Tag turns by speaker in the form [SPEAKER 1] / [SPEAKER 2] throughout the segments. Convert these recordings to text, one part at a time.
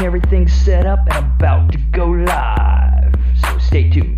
[SPEAKER 1] everything set up and about to go live. So stay tuned.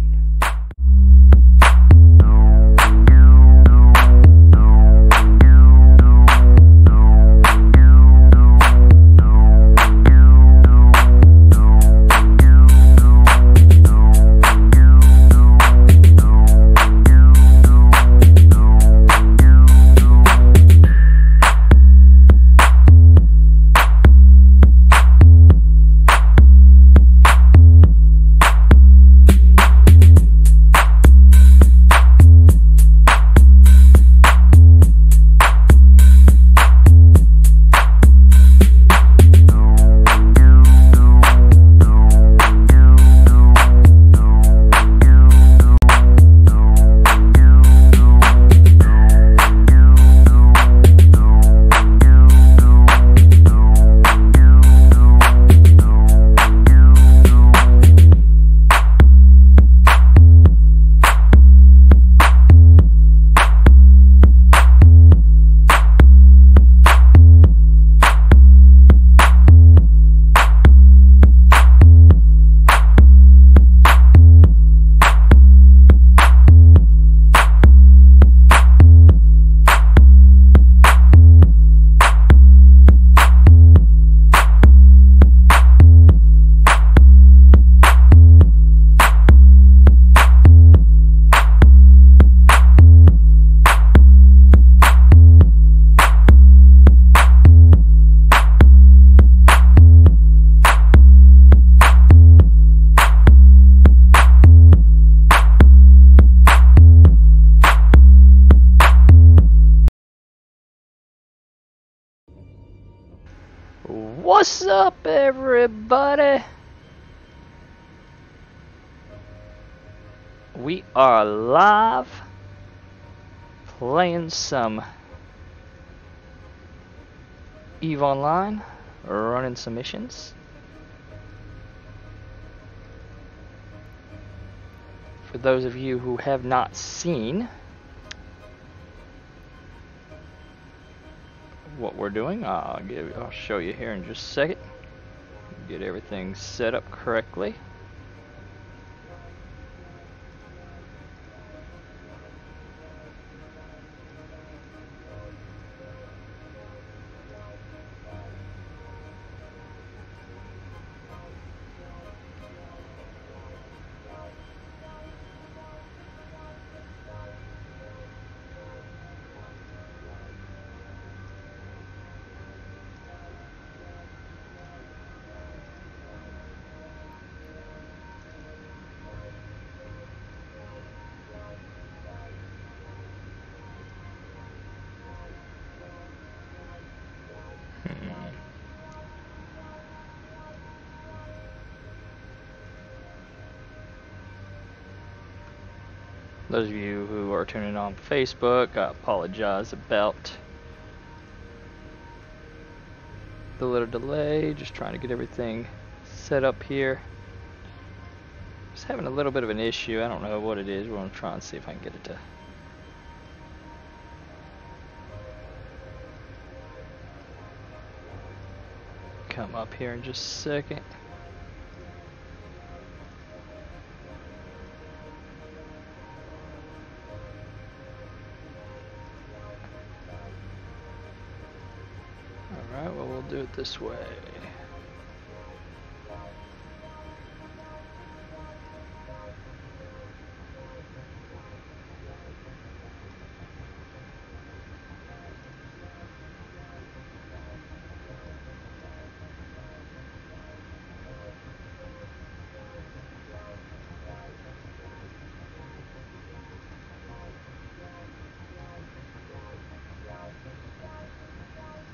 [SPEAKER 1] What's up, everybody? We are live playing some EVE Online, running some missions. For those of you who have not seen what we're doing, I'll show you here in just a second. Get everything set up correctly. Those of you who are tuning on Facebook, I apologize about the little delay. Just trying to get everything set up here. Just having a little bit of an issue. I don't know what it is. We're going to try and see if I can get it to come up here in just a second. Alright, well, we'll do it this way.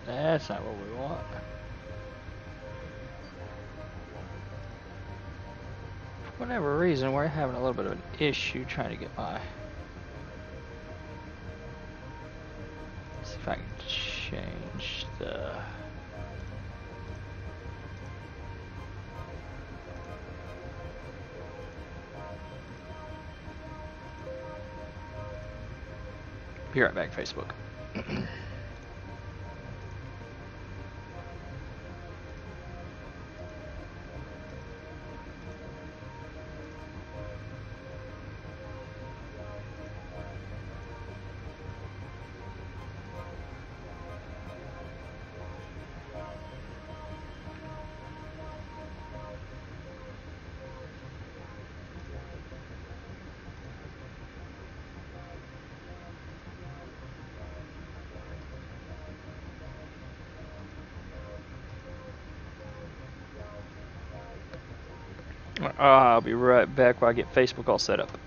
[SPEAKER 1] That's not what we want. For whatever reason, we're having a little bit of an issue trying to get my... Let's see if I can change the... Be right back, Facebook. I'll be right back while I get Facebook all set up.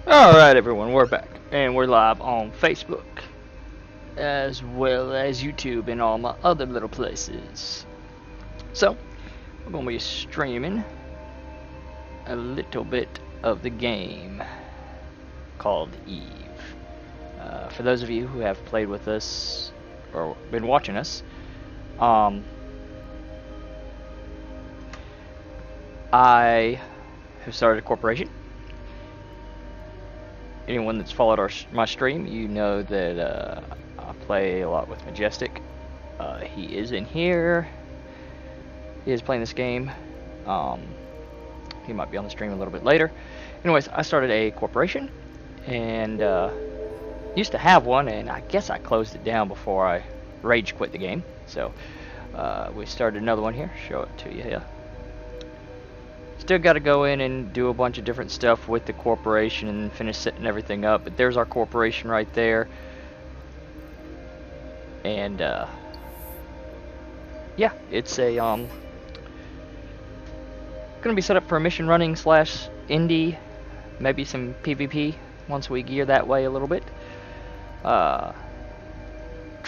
[SPEAKER 1] Alright everyone, we're back, and we're live on Facebook, as well as YouTube and all my other little places. So, we're going to be streaming a little bit of the game called Eve. For those of you who have played with us, or been watching us, I have started a corporation. Anyone that's followed my stream, you know that I play a lot with Majestic. He is in here. He is playing this game. He might be on the stream a little bit later. Anyways, I started a corporation, and used to have one, and I guess I closed it down before I rage quit the game. So we started another one here. Show it to you here. Still got to go in and do a bunch of different stuff with the corporation and finish setting everything up. But there's our corporation right there. And yeah, it's a gonna be set up for a mission running / indie, maybe some PvP once we gear that way a little bit. Try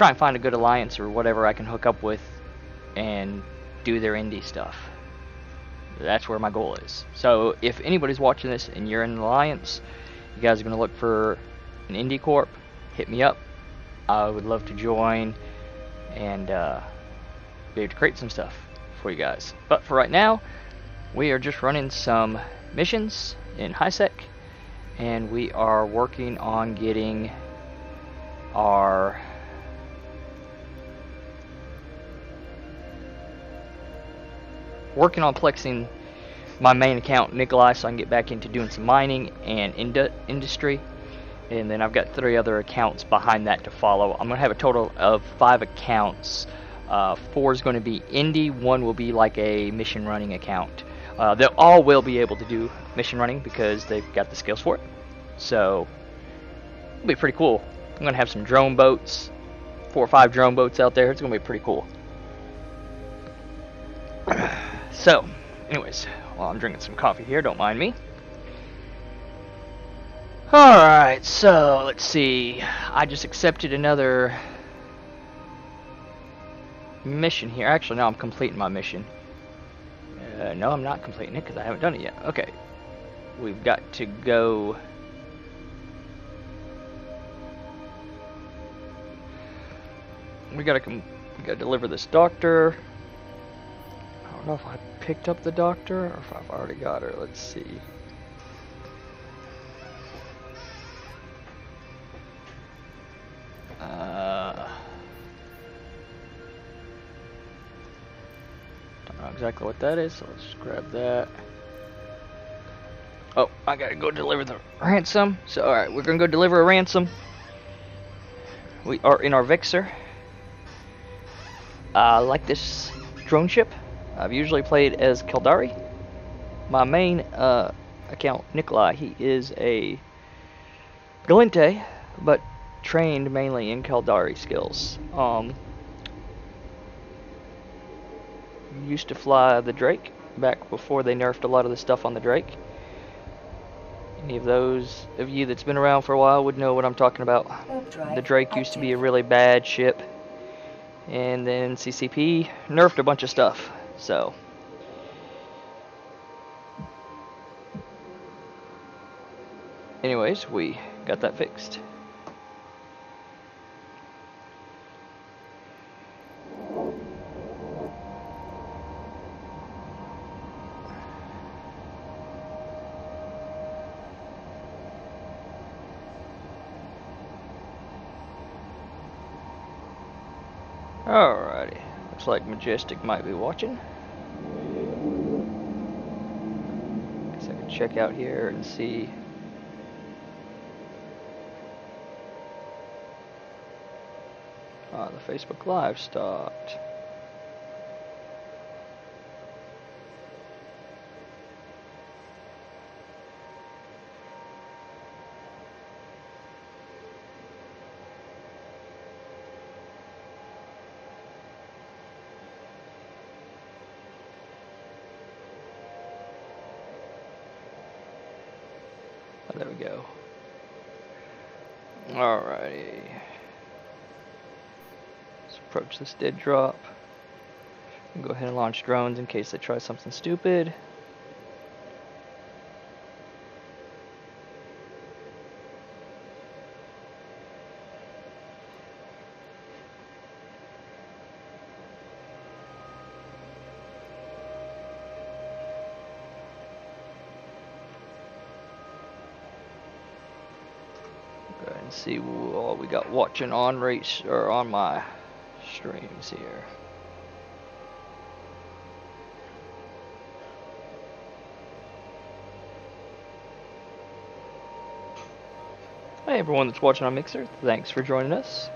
[SPEAKER 1] and find a good alliance or whatever I can hook up with and do their indie stuff. That's where my goal is. So if anybody's watching this and you're in an alliance, you guys are going to look for an indie corp, hit me up. I would love to join and be able to create some stuff for you guys. But for right now, we are just running some missions in HiSec, and we are working on getting our plexing my main account, Nikolai, so I can get back into doing some mining and industry. And then I've got 3 other accounts behind that to follow. I'm going to have a total of 5 accounts. 4 is going to be indie, 1 will be like a mission running account. They all will be able to do mission running because they've got the skills for it. So it'll be pretty cool. I'm going to have some drone boats, 4 or 5 drone boats out there. It's going to be pretty cool. So, anyways, while I'm drinking some coffee here, don't mind me. Alright, so, let's see. I just accepted another mission here. Actually, no, I'm completing my mission. No, I'm not completing it because I haven't done it yet. Okay. We've got to go... We gotta deliver this doctor. I don't know if I picked up the doctor or if I've already got her. Let's see. Don't know exactly what that is, so let's just grab that. Oh, I gotta go deliver the ransom. So, alright, we're gonna go deliver a ransom. We are in our Vixer. I like this drone ship. I've usually played as Caldari. My main account, Nikolai, he is a Galente, but trained mainly in Caldari skills. Used to fly the Drake back before they nerfed a lot of the stuff on the Drake. Any of those of you that's been around for a while would know what I'm talking about. The Drake used to be a really bad ship, and then CCP nerfed a bunch of stuff, so. Anyways, we got that fixed. Alrighty, looks like Majestic might be watching. Guess I can check out here and see. Ah, the Facebook Live stopped. Oh, there we go. Alrighty. Let's approach this dead drop. Go ahead and launch drones in case they try something stupid. Go ahead and see what we got watching on race or on my streams here. Hey everyone that's watching on Mixer, thanks for joining us.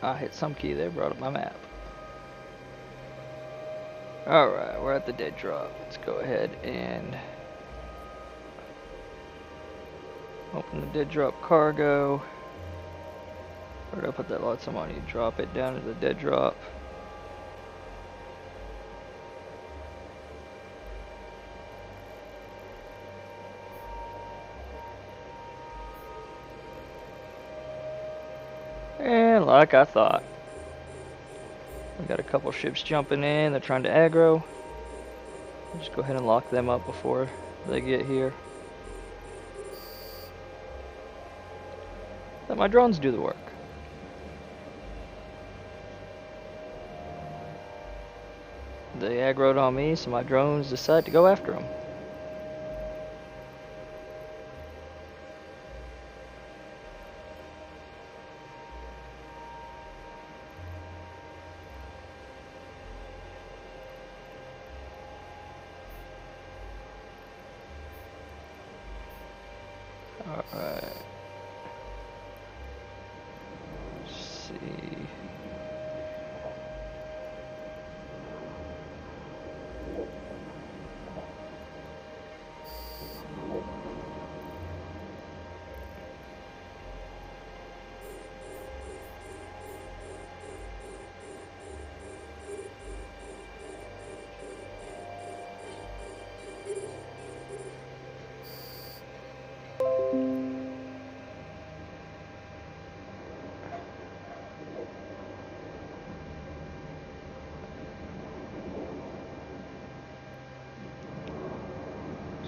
[SPEAKER 1] I hit some key there, brought up my map. Alright, we're at the dead drop. Let's go ahead and open the dead drop cargo. Where'd I put that lots of money? Drop it down to the dead drop. And like I thought, we got a couple ships jumping in. They're trying to aggro. Just go ahead and lock them up before they get here. Let my drones do the work. They aggroed on me, so my drones decide to go after them. Alright. Let's see.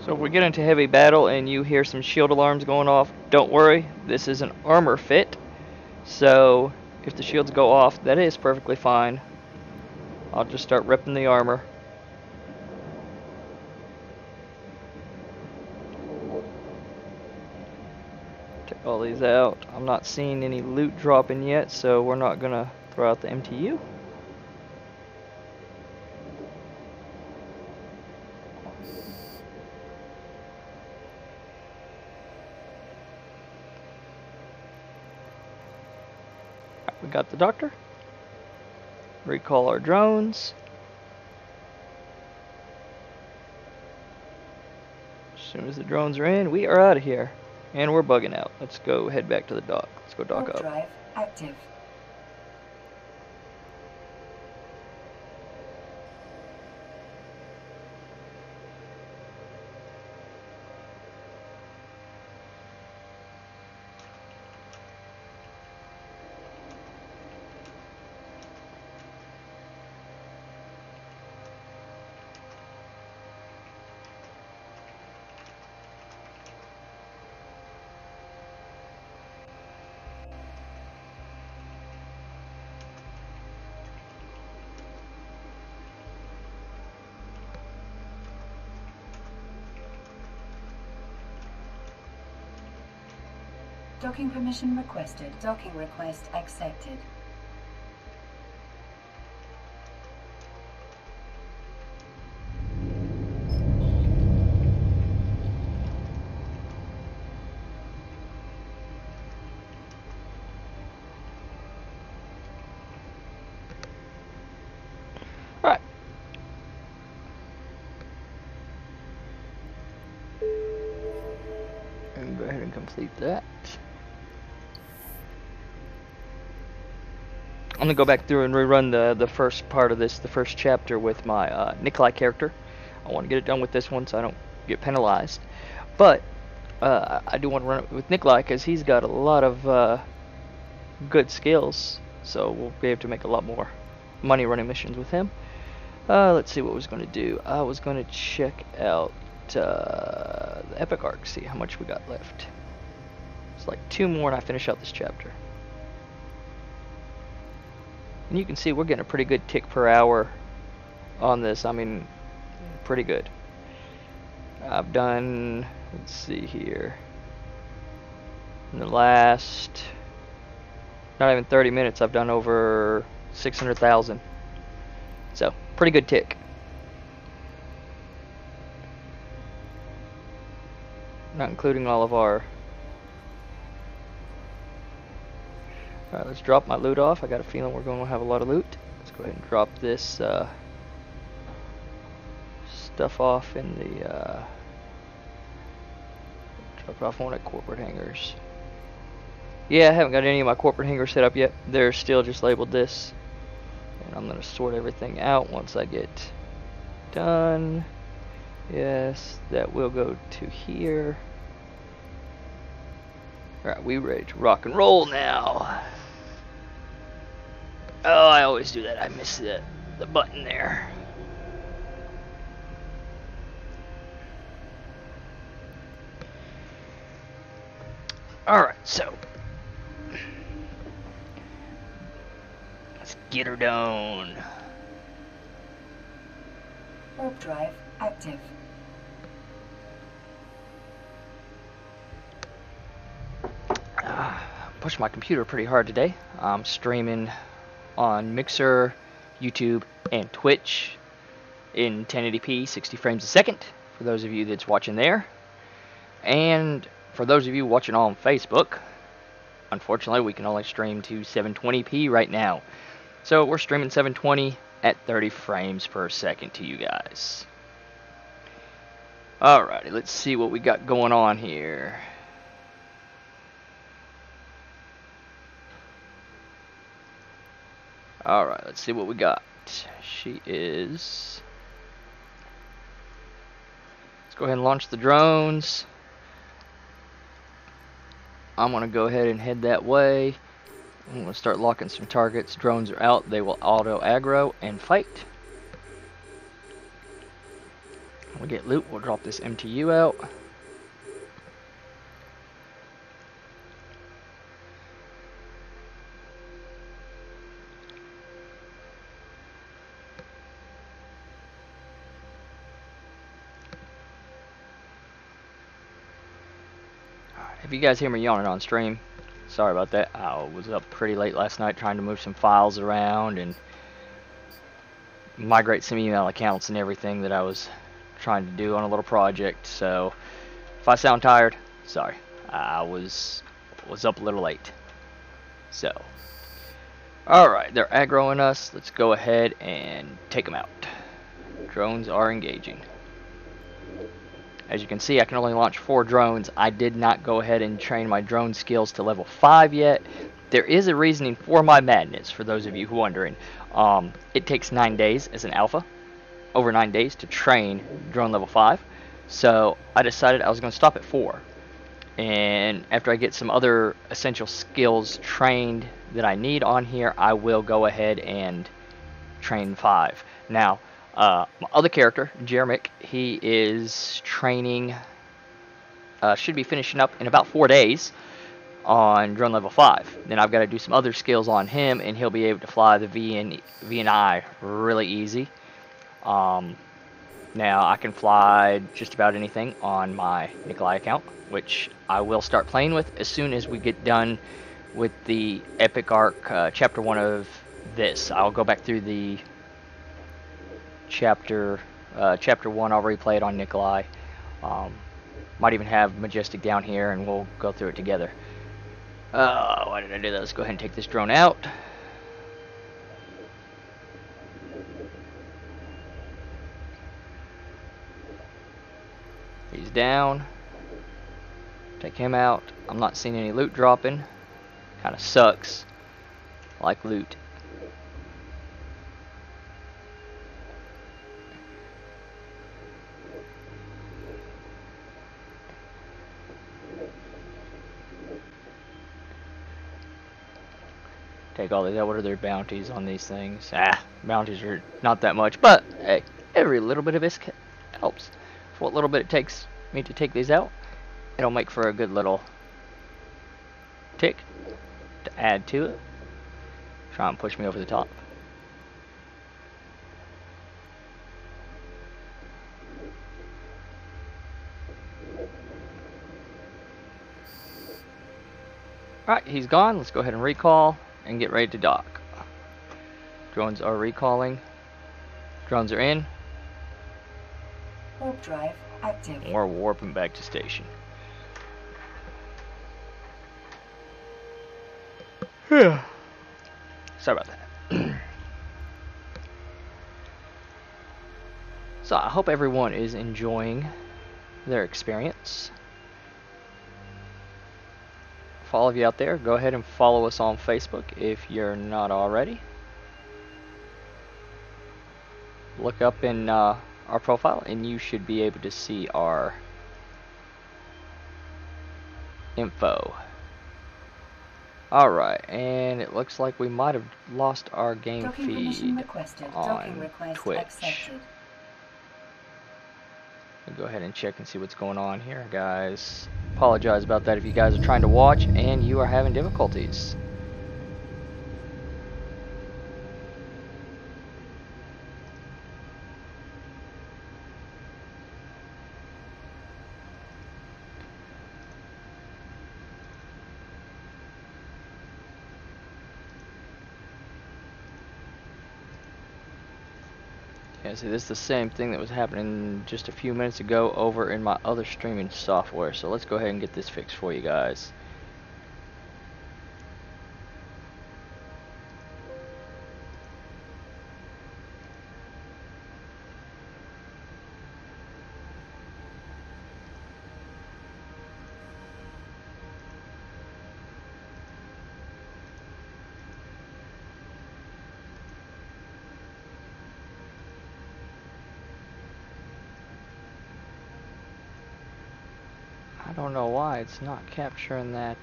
[SPEAKER 1] So if we get into heavy battle and you hear some shield alarms going off, don't worry, this is an armor fit. So if the shields go off, that is perfectly fine. I'll just start ripping the armor. Take all these out. I'm not seeing any loot dropping yet, so we're not gonna throw out the MTU. We got the doctor. Recall our drones. As soon as the drones are in, we are out of here. And we're bugging out. Let's go head back to the dock. Let's go dock up.
[SPEAKER 2] Drive active. Docking permission requested. Docking request accepted.
[SPEAKER 1] Alright. And go ahead and complete that. I'm gonna go back through and rerun the first part of this, the first chapter with my Nikolai character. I want to get it done with this one so I don't get penalized. But I do want to run it with Nikolai because he's got a lot of good skills, so we'll be able to make a lot more money running missions with him. Let's see what I was going to do. I was going to check out the Epic Arc, see how much we got left. It's like 2 more and I finish out this chapter. And you can see we're getting a pretty good tick per hour on this. I mean, pretty good. I've done, let's see here, in the last, not even 30 minutes, I've done over 600,000. So, pretty good tick. Not including all of our... Alright, let's drop my loot off. I got a feeling we're going to have a lot of loot. Let's go ahead and drop this stuff off in the... drop it off on one of the corporate hangars. Yeah, I haven't got any of my corporate hangars set up yet. They're still just labeled this. And I'm going to sort everything out once I get done. Yes, that will go to here. Alright, we ready to rock and roll now. Oh, I always do that. I miss the button there. Alright, so let's get her done.
[SPEAKER 2] Warp drive active.
[SPEAKER 1] Pushed my computer pretty hard today. I'm streaming on Mixer, YouTube, and Twitch in 1080p, 60 frames a second, for those of you that's watching there. And For those of you watching on Facebook, unfortunately we can only stream to 720p right now. So we're streaming 720 at 30 frames per second to you guys. Alrighty, let's see what we got going on here. Alright, let's see what we got. She is... Let's go ahead and launch the drones. I'm going to go ahead and head that way. I'm going to start locking some targets. Drones are out. They will auto aggro and fight. When we get loot, we'll drop this MTU out. If you guys hear me yawning on stream, sorry about that. I was up pretty late last night trying to move some files around and migrate some email accounts and everything that I was trying to do on a little project. So if I sound tired, sorry. I was up a little late. So, alright, they're aggroing us. Let's go ahead and take them out. Drones are engaging. As you can see, I can only launch 4 drones. I did not go ahead and train my drone skills to level 5 yet. There is a reasoning for my madness, for those of you who are wondering. It takes 9 days as an alpha, over 9 days to train drone level 5. So I decided I was going to stop at 4. And after I get some other essential skills trained that I need on here, I will go ahead and train 5. Now, my other character, Jeremic, he is training, should be finishing up in about 4 days on drone level 5. Then I've got to do some other skills on him, and he'll be able to fly the VNI really easy. Now, I can fly just about anything on my Nikolai account, which I will start playing with as soon as we get done with the Epic Arc Chapter 1 of this. I'll go back through the Chapter 1, I'll replay it on Nikolai. Might even have Majestic down here and we'll go through it together. Why did I do that? Let's go ahead and take this drone out. He's down. Take him out. I'm not seeing any loot dropping. Kinda sucks. I like loot. Take all these out. What are their bounties on these things? Bounties are not that much, but hey, every little bit of this helps. For what little bit it takes me to take these out, it'll make for a good little tick to add to it. Try and push me over the top. Alright, he's gone. Let's go ahead and recall and get ready to dock. Drones are recalling. Drones are in.
[SPEAKER 2] Warp drive active.
[SPEAKER 1] We're warping back to station. Yeah. Sorry about that. So I hope everyone is enjoying their experience. For all of you out there, go ahead and follow us on Facebook if you're not already. Look up in our profile and you should be able to see our info. Alright, and it looks like we might have lost our game
[SPEAKER 2] Docking
[SPEAKER 1] feed
[SPEAKER 2] requested.
[SPEAKER 1] on
[SPEAKER 2] Docking request
[SPEAKER 1] Twitch.
[SPEAKER 2] accepted.
[SPEAKER 1] I'll go ahead and check and see what's going on here, guys. Apologize about that if you guys are trying to watch and you are having difficulties. Yeah, see, this is the same thing that was happening just a few minutes ago over in my other streaming software. So let's go ahead and get this fixed for you guys. I don't know why it's not capturing that.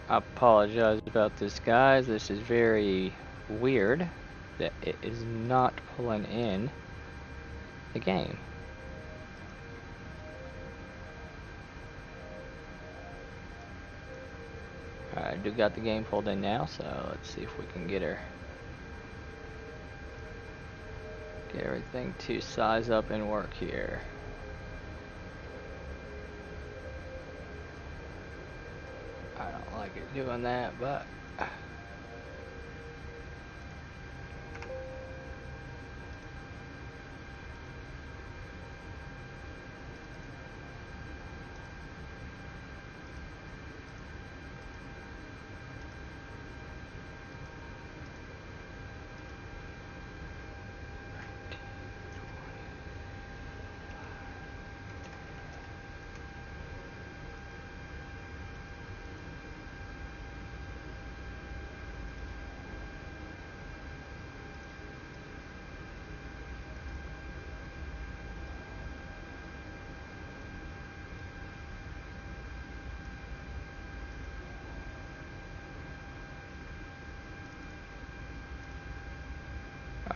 [SPEAKER 1] I apologize about this, guys. This is very weird that it is not pulling in the game. Alright, I do got the game pulled in now, so let's see if we can get everything to size up and work here. I don't like it doing that, but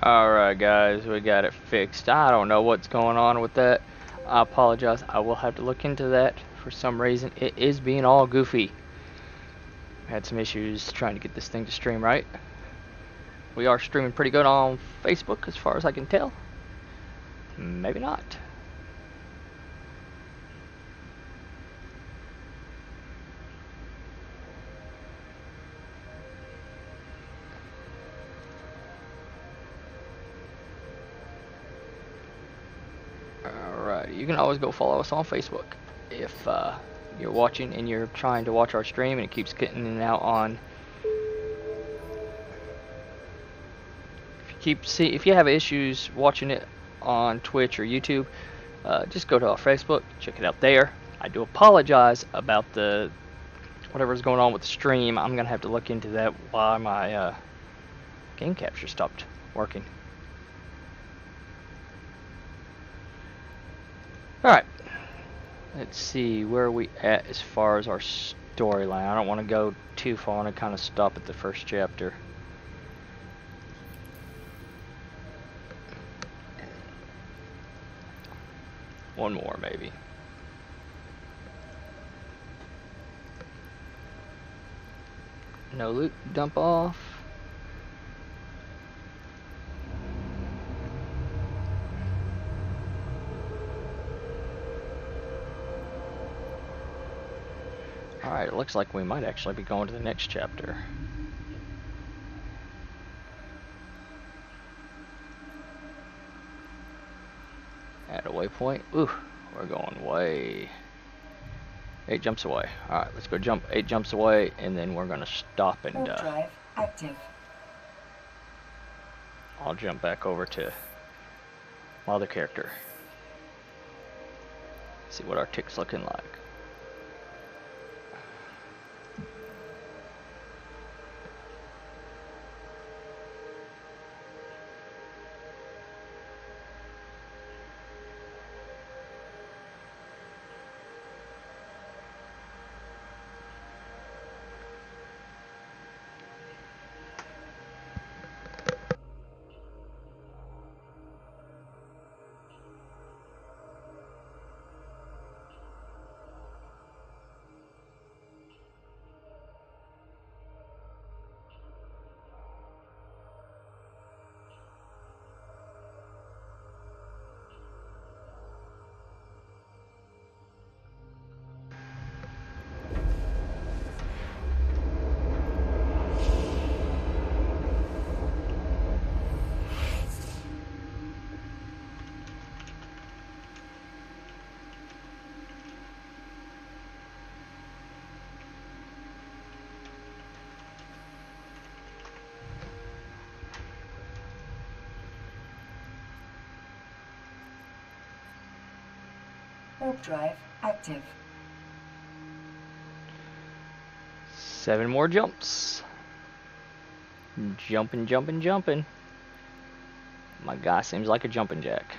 [SPEAKER 1] alright guys, we got it fixed. I don't know what's going on with that. I apologize. I will have to look into that. For some reason it is being all goofy. Had some issues trying to get this thing to stream right. We are streaming pretty good on Facebook as far as I can tell. Maybe not. Alright, you can always go follow us on Facebook if you're watching and you're trying to watch our stream and it keeps getting in and out on. If you have issues watching it on Twitch or YouTube, just go to our Facebook, check it out there. I do apologize about whatever's going on with the stream. I'm gonna have to look into that, why my game capture stopped working. Alright, let's see where are we at as far as our storyline. I don't want to go too far. I want to kind of stop at the first chapter. One more maybe. No loot dump off. Alright, it looks like we might actually be going to the next chapter. At a waypoint. Ooh, we're going way. 8 jumps away. Alright, let's go jump 8 jumps away, and then we're going to stop and
[SPEAKER 2] drive active.
[SPEAKER 1] I'll jump back over to my other character. see what our tick's looking like.
[SPEAKER 2] Warp drive active.
[SPEAKER 1] 7 more jumps. Jumping, jumping, jumping. My guy seems like a jumping jack.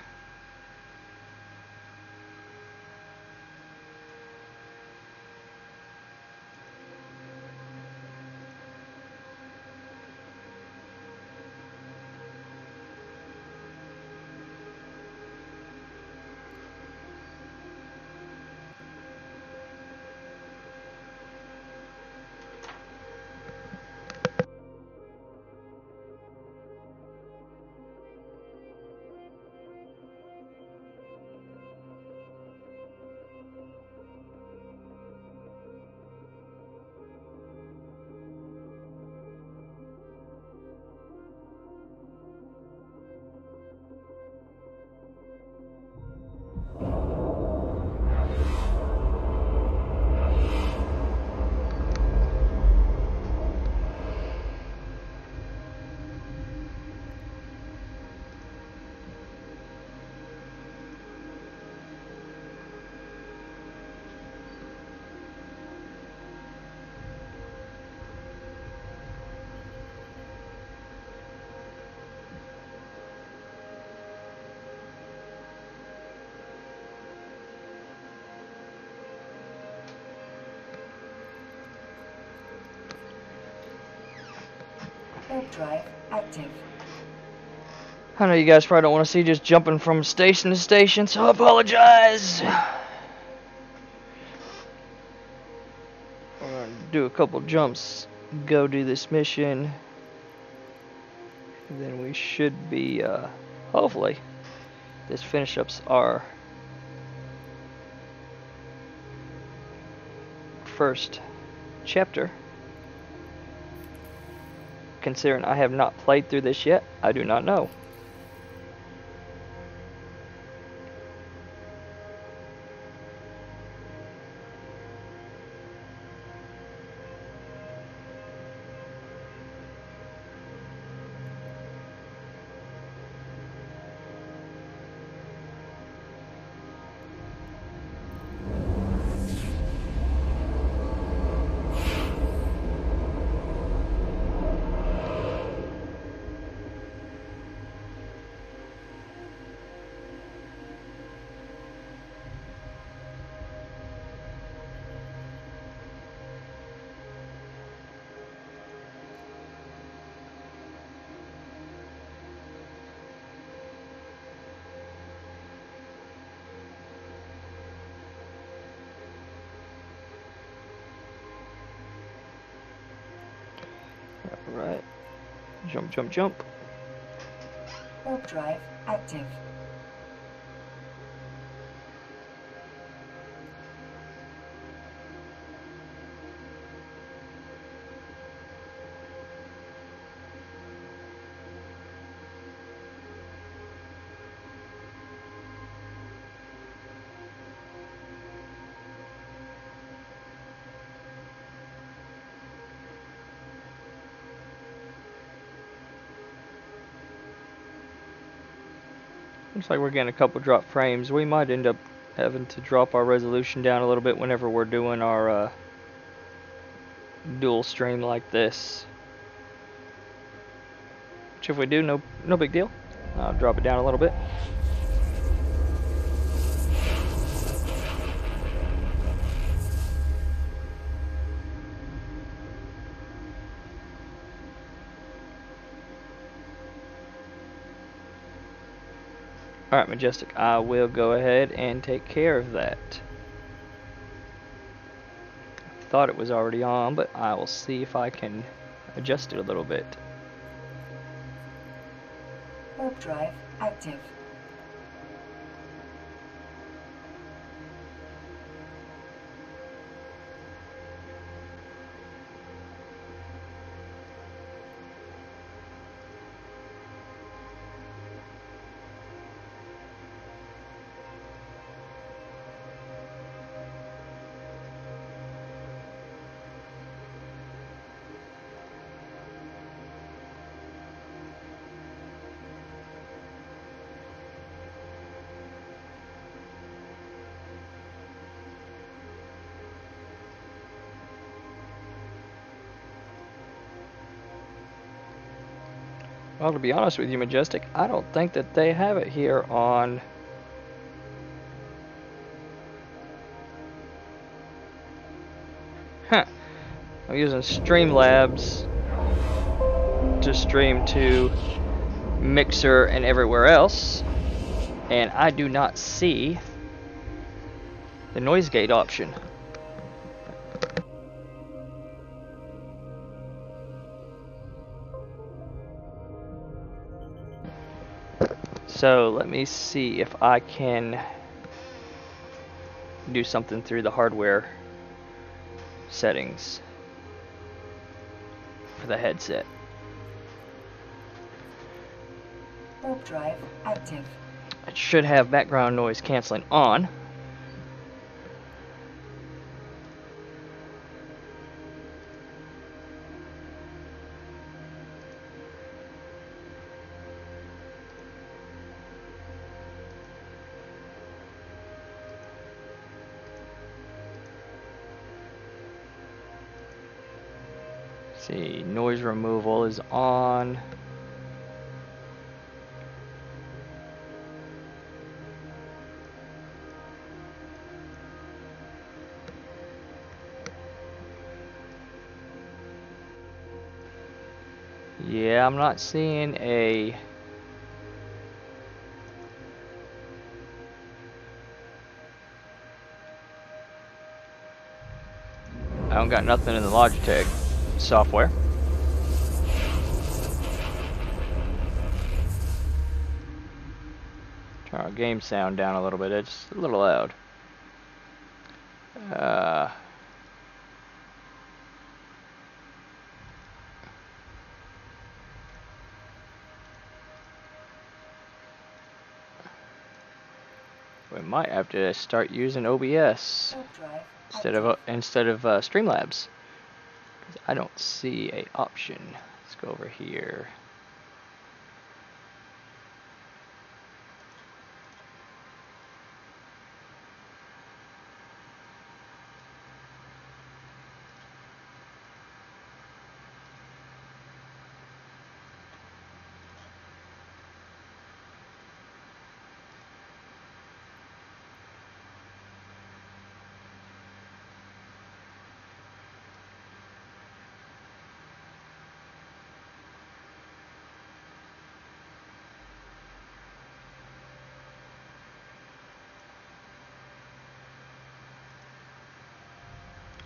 [SPEAKER 2] Warp drive active.
[SPEAKER 1] I know you guys probably don't want to see just jumping from station to station, so I apologize. We're gonna do a couple jumps, go do this mission, and then we should be, hopefully, this finish ups our first chapter. Considering I have not played through this yet, I do not know. Alright. Jump, jump, jump.
[SPEAKER 2] Warp drive active.
[SPEAKER 1] Looks like we're getting a couple drop frames. We might end up having to drop our resolution down a little bit whenever we're doing our dual stream like this. Which if we do, no big deal. I'll drop it down a little bit. Alright, Majestic, I will go ahead and take care of that. I thought it was already on, but I will see if I can adjust it a little bit.
[SPEAKER 2] Warp drive active.
[SPEAKER 1] Well, to be honest with you, Majestic, I don't think that they have it here on... Huh. I'm using Streamlabs to stream to Mixer and everywhere else, and I do not see the noise gate option. So let me see if I can do something through the hardware settings for the headset.
[SPEAKER 2] Warp drive active.
[SPEAKER 1] It should have background noise canceling on. See, noise removal is on. Yeah, I'm not seeing a... I don't got nothing in the Logitech software. Turn our game sound down a little bit, it's a little loud. We might have to start using OBS instead of Streamlabs. I don't see a option. Let's go over here.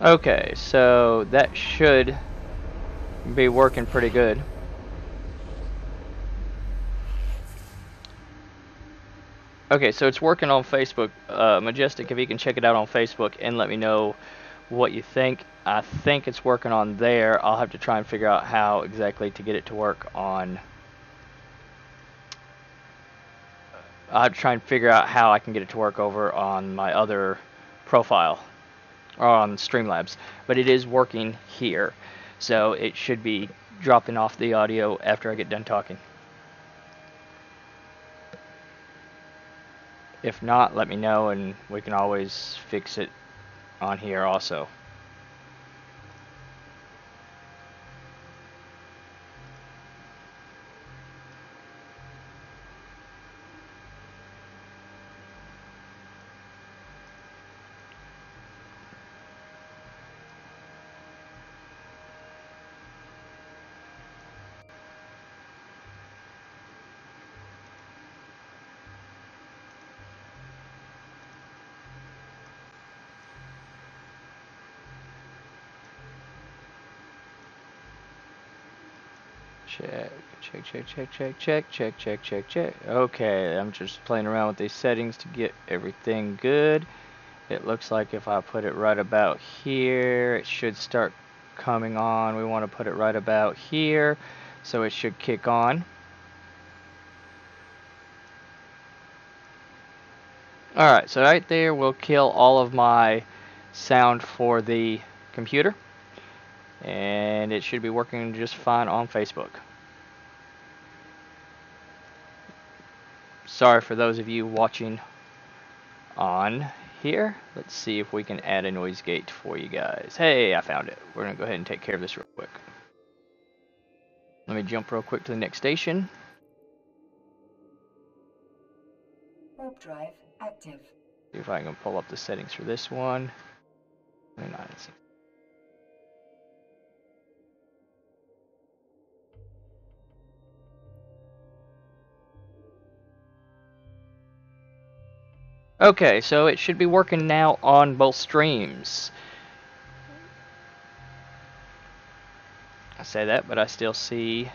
[SPEAKER 1] Okay, so that should be working pretty good. Okay, so it's working on Facebook. Majestic, if you can check it out on Facebook and let me know what you think. I think it's working on there. I'll have to try and figure out how exactly to get it to work on... I'll have to try and figure out how I can get it to work over on my other profile. Or on Streamlabs, but it is working here, so it should be dropping off the audio after I get done talking. If not, let me know and we can always fix it on here also. Check. Okay, I'm just playing around with these settings to get everything good. It looks like if I put it right about here, it should start coming on. We want to put it right about here, so it should kick on. Alright, so right there will kill all of my sound for the computer. And it should be working just fine on Facebook. Sorry for those of you watching on here. Let's see if we can add a noise gate for you guys. Hey, I found it. We're going to go ahead and take care of this real quick. Let me jump real quick to the next station.
[SPEAKER 2] Warp drive active.
[SPEAKER 1] See if I can pull up the settings for this one. 29. Okay, so it should be working now on both streams. I say that, but I still see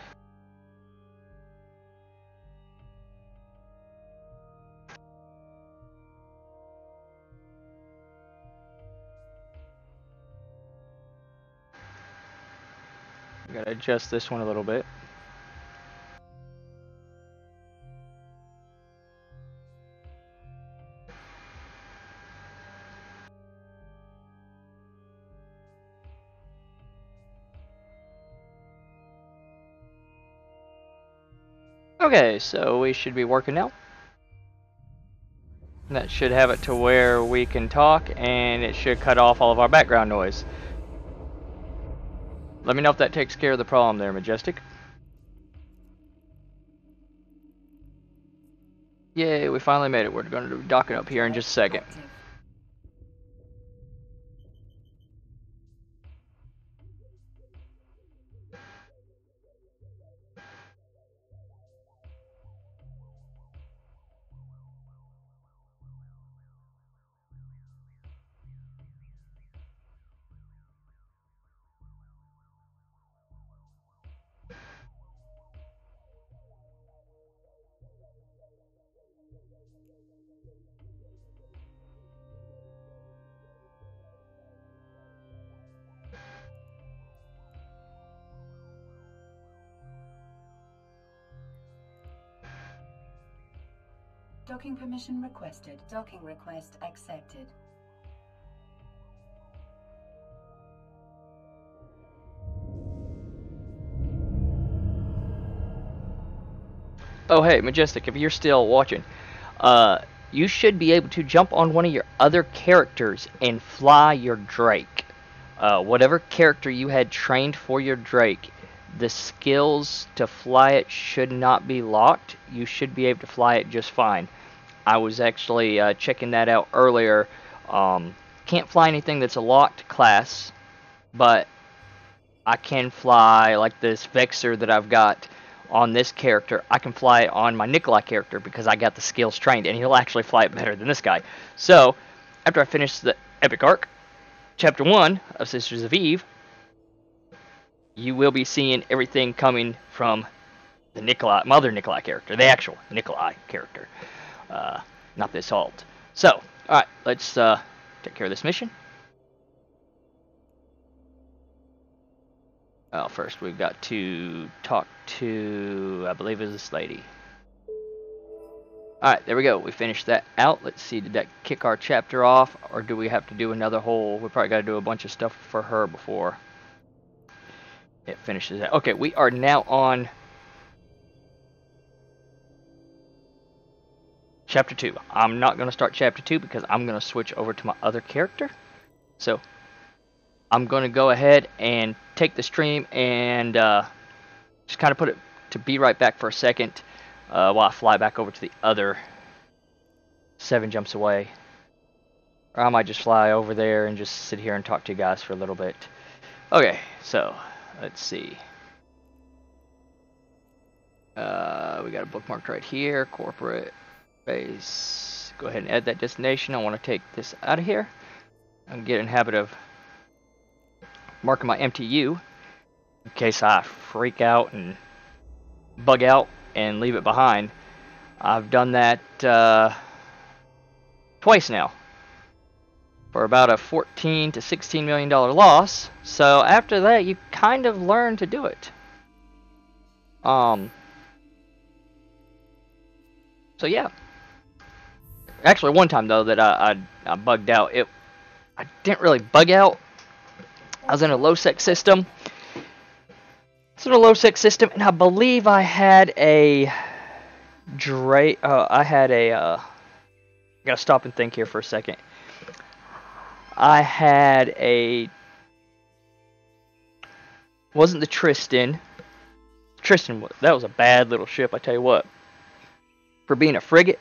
[SPEAKER 1] I gotta adjust this one a little bit. Okay, so we should be working now. That should have it to where we can talk, and it should cut off all of our background noise. Let me know if that takes care of the problem there, Majestic. Yay, we finally made it. We're going to be docking up here in just a second.
[SPEAKER 2] Docking permission requested. Docking request accepted.
[SPEAKER 1] Oh hey, Majestic, if you're still watching, you should be able to jump on one of your other characters and fly your Drake. Whatever character you had trained for your Drake, the skills to fly it should not be locked. You should be able to fly it just fine. I was actually checking that out earlier. Can't fly anything that's a locked class, but I can fly like this Vexor that I've got on this character. I can fly it on my Nikolai character because I got the skills trained, and he'll actually fly it better than this guy. So, after I finish the Epic Arc, Chapter 1 of Sisters of Eve, you will be seeing everything coming from the Nikolai, Mother Nikolai character, the actual Nikolai character, not this alt. So, alright, let's take care of this mission. Well, first we've got to talk to, I believe it's this lady. Alright, there we go. We finished that out. Let's see, did that kick our chapter off, or do we have to do another whole... We probably got to do a bunch of stuff for her before it finishes that. Okay, we are now on Chapter 2. I'm not going to start Chapter 2 because I'm going to switch over to my other character. So, I'm going to go ahead and take the stream and just kind of put it to be right back for a second while I fly back over to the other 7 jumps away. Or I might just fly over there and just sit here and talk to you guys for a little bit. Okay, so, let's see. We got a bookmark right here, corporate base. Go ahead and add that destination. I want to take this out of here. I'm getting in the habit of marking my MTU in case I freak out and bug out and leave it behind. I've done that twice now for about a $14 to $16 million loss. So after that, you kind of learn to do it. So yeah. Actually, one time though that I bugged out. I didn't really bug out. I was in a low-sec system. It's in a low-sec system, and I believe I had a gotta stop and think here for a second. I had a, wasn't the Tristan. Tristan, that was a bad little ship, I tell you what. For being a frigate,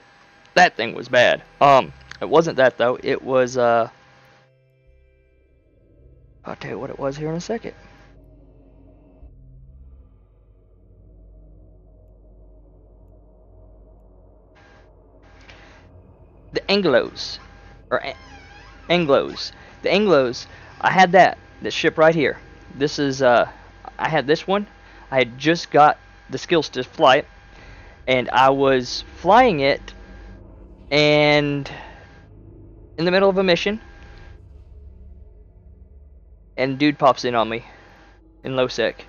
[SPEAKER 1] that thing was bad. It wasn't that though. It was I'll tell you what it was here in a second. The Anglos, or Anglos. The Anglos. I had this ship right here. This is I had this one. I had just got the skills to fly it, and I was flying it, and in the middle of a mission, and dude pops in on me in low sec.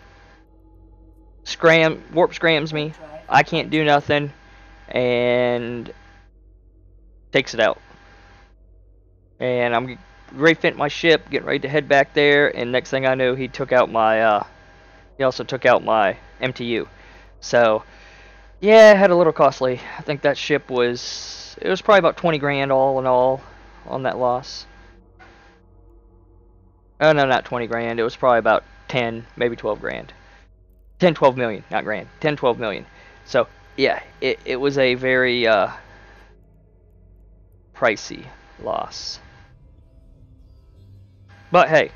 [SPEAKER 1] Warp scrams me. I can't do nothing, and takes it out. And I'm refitting my ship, getting ready to head back there, and next thing I knew, he took out my he also took out my MTU. So yeah, it had a little costly. I think that ship was, it was probably about 20 grand all in all on that loss. Oh no, not 20 grand. It was probably about 10, maybe 12 grand. 10, 12 million, not grand. 10, 12 million. So yeah, it was a very pricey loss. But hey,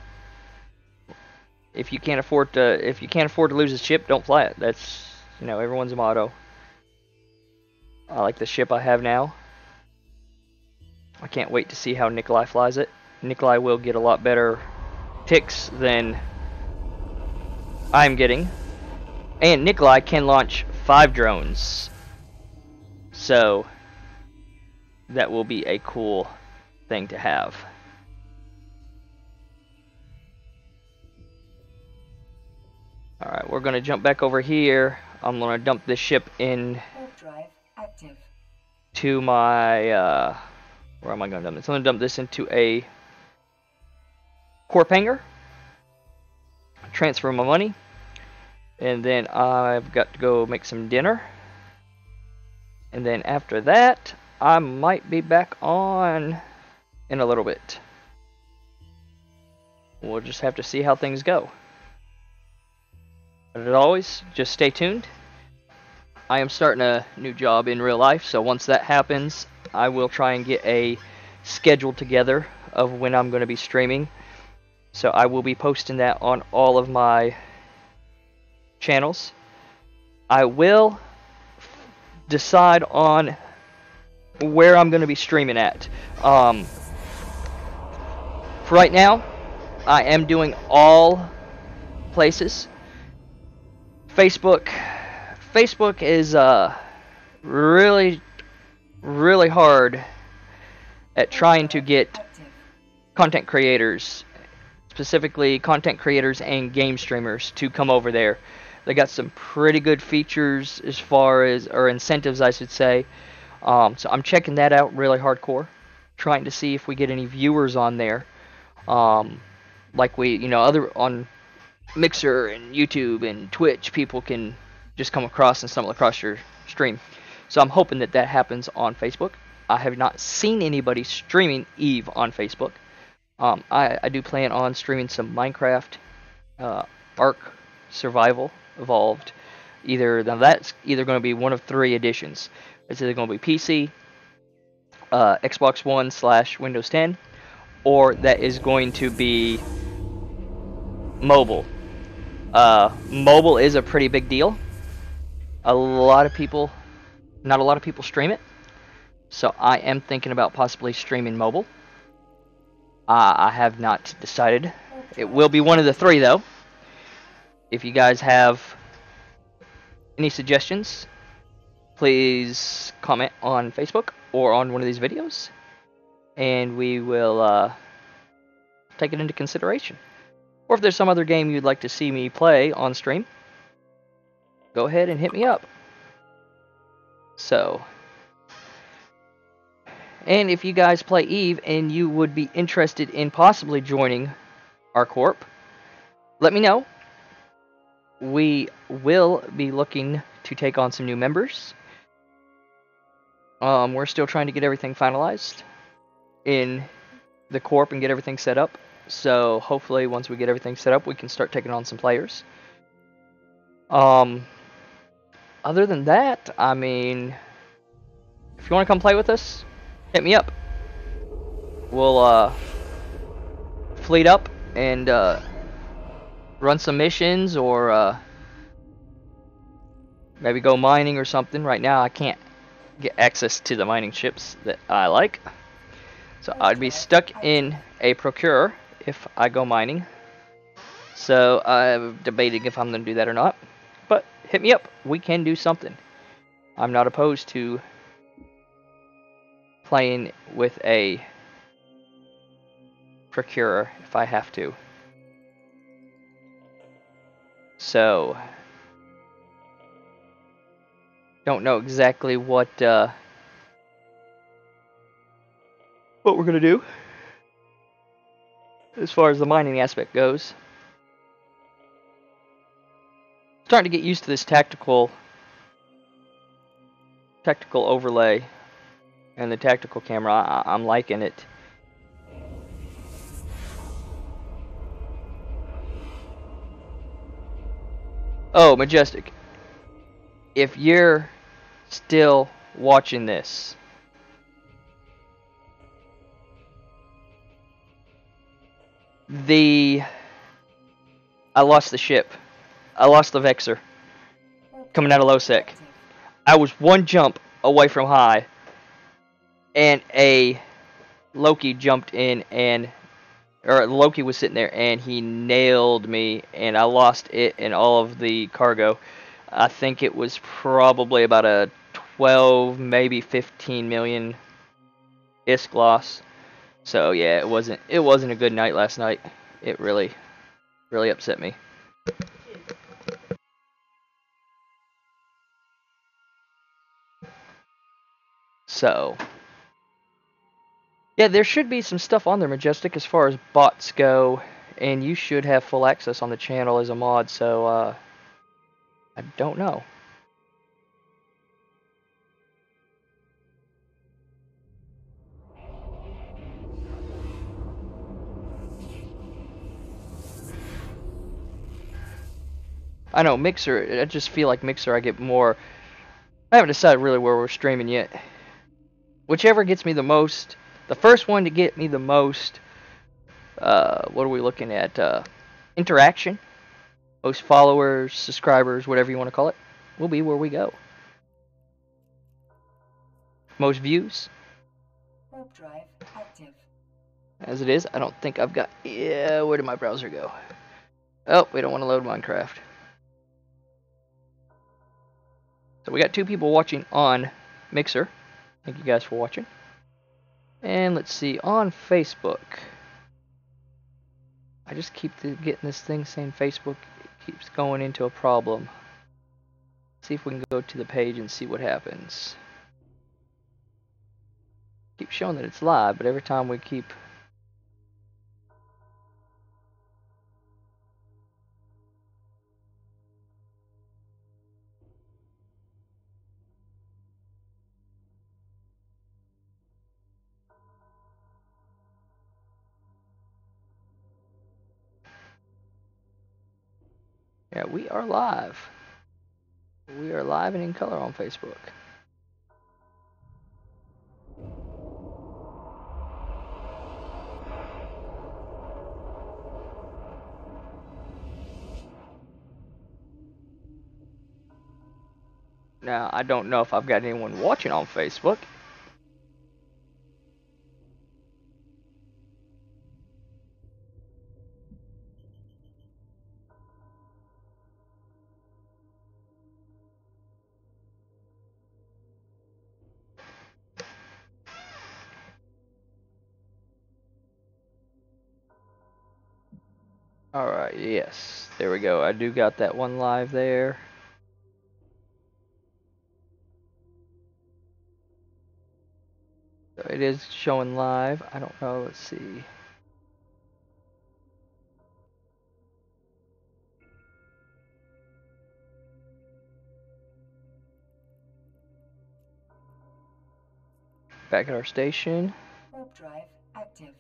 [SPEAKER 1] if you can't afford to lose a ship, don't fly it. That's, you know, everyone's motto. I like the ship I have now. I can't wait to see how Nikolai flies it. Nikolai will get a lot better ticks than I'm getting. And Nikolai can launch 5 drones. So that will be a cool thing to have. Alright, we're going to jump back over here. I'm going to dump this ship in
[SPEAKER 2] Drive active.
[SPEAKER 1] to my, where am I going to dump this? I'm going to dump this into a corp hangar. Transfer my money. And then I've got to go make some dinner. And then after that, I might be back on in a little bit. We'll just have to see how things go. But as always, just stay tuned. I am starting a new job in real life, so once that happens, I will try and get a schedule together of when I'm going to be streaming. So I will be posting that on all of my channels. I will decide on where I'm going to be streaming at. For right now, I am doing all places. Facebook is really hard at trying to get content creators, specifically content creators and game streamers, to come over there. They got some pretty good features as far as, or incentives I should say. So I'm checking that out really hardcore, trying to see if we get any viewers on there. Like we, you know, other on Mixer and YouTube and Twitch, people can just come across and stumble across your stream. So I'm hoping that that happens on Facebook. I have not seen anybody streaming Eve on Facebook. I do plan on streaming some Minecraft, Ark Survival Evolved. Now that's either going to be one of three editions. It's either going to be PC, Xbox One / Windows 10, or that is going to be mobile. Mobile is a pretty big deal. Not a lot of people stream it, so I am thinking about possibly streaming mobile. I have not decided. It will be one of the three, though. If you guys have any suggestions, please comment on Facebook or on one of these videos, and we will take it into consideration. Or if there's some other game you'd like to see me play on stream, go ahead and hit me up. So, and if you guys play Eve and you would be interested in possibly joining our corp, let me know. We will be looking to take on some new members. We're still trying to get everything finalized in the corp and get everything set up. So hopefully once we get everything set up, we can start taking on some players. Other than that, I mean, if you want to come play with us, hit me up. We'll fleet up and run some missions, or maybe go mining or something. Right now I can't get access to the mining ships that I like, so I'd be stuck in a procurer if I go mining. So I'm debating if I'm going to do that or not. But hit me up. We can do something. I'm not opposed to playing with a procurer if I have to. So don't know exactly what we're gonna do as far as the mining aspect goes. Starting to get used to this tactical overlay and the tactical camera. I'm liking it. Oh, Majestic, if you're still watching this, I lost the ship. I lost the Vexor coming out of Lowsec. I was one jump away from high, and a Loki jumped in, or Loki was sitting there, and he nailed me, and I lost it and all of the cargo. I think it was probably about a 12, maybe 15 million ISK loss. So yeah, it wasn't a good night last night. It really upset me. So yeah, there should be some stuff on there, Majestic, as far as bots go, and you should have full access on the channel as a mod, so I don't know. I know, Mixer, I just feel like Mixer I get more. I haven't decided really where we're streaming yet. Whichever gets me the most, the first one to get me the most, what are we looking at? Interaction, most followers, subscribers, whatever you want to call it, will be where we go. Most views.
[SPEAKER 2] Warp drive active.
[SPEAKER 1] As it is, I don't think I've got. Yeah, where did my browser go? Oh, we don't want to load Minecraft. So we got 2 people watching on Mixer. Thank you guys for watching. And let's see, on Facebook. I just keep getting this thing saying Facebook keeps going into a problem. Let's see if we can go to the page and see what happens. Keep showing that it's live, but every time we keep... Yeah, we are live. We are live and in color on Facebook. Now, I don't know if I've got anyone watching on Facebook. Alright, yes. There we go. I do got that one live there. So it is showing live. I don't know. Let's see. Back at our station.
[SPEAKER 2] Warp drive active.